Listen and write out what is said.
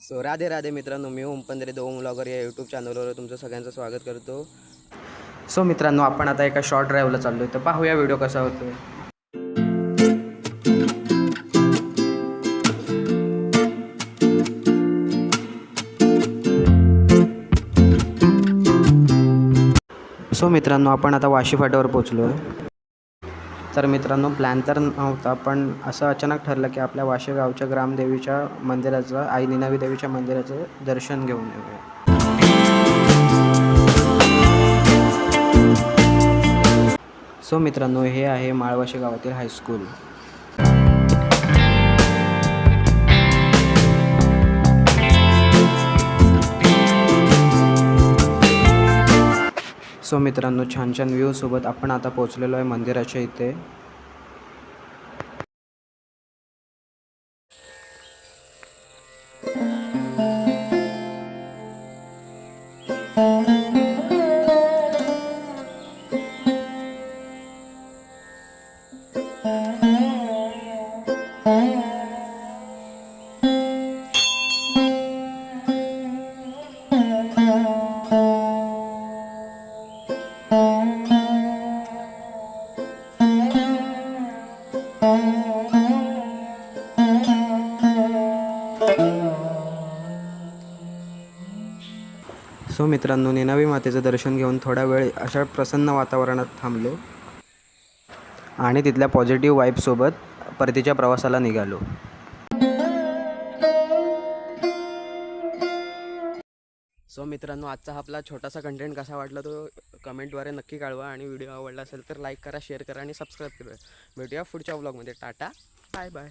So Radhe Radhe मित्रांनो, मी ओम पंधरे the Om vlogger या YouTube चॅनलवर तुमचं सगळ्यांचं स्वागत करतो. सो मित्रांनो, आपण आता एका शॉर्ट ड्राईव्हला चाललो आहे, तर पाहूया व्हिडिओ कसा होतो. सो मित्रांनो, आपण आता वाशी फाट्यावर पोचलो आहे. तर मित्रांनो, प्लॅन तर नव्हता, पण असं अचानक ठरलं की आपल्या वाशी गावच्या ग्रामदेवीच्या मंदिराचं, आई निनावी देवीच्या मंदिराचं दर्शन घेऊन येऊया. सो मित्रांनो, हे आहे माळवाशी गावातील हायस्कूल. सो मित्रांनो, छान छान व्ह्यू सोबत आपण आता पोहोचलेलो आहे मंदिराच्या इथे. सो मित्रांनो, निनावी मातेचं दर्शन घेऊन थोडा वेळ अशा प्रसन्न वातावरणात थांबलो आणि तिथल्या पॉझिटिव्ह वाईबसोबत परतीच्या प्रवासाला निघालो. सो मित्रांनो, आजचा आपला छोटासा कंटेंट कसा वाटला तो कमेंटद्वारे नक्की कळवा आणि व्हिडिओ आवडला असेल तर लाईक करा, शेअर करा आणि सबस्क्राईब करा. भेटूया पुढच्या व्लॉगमध्ये. Tata, bye bye.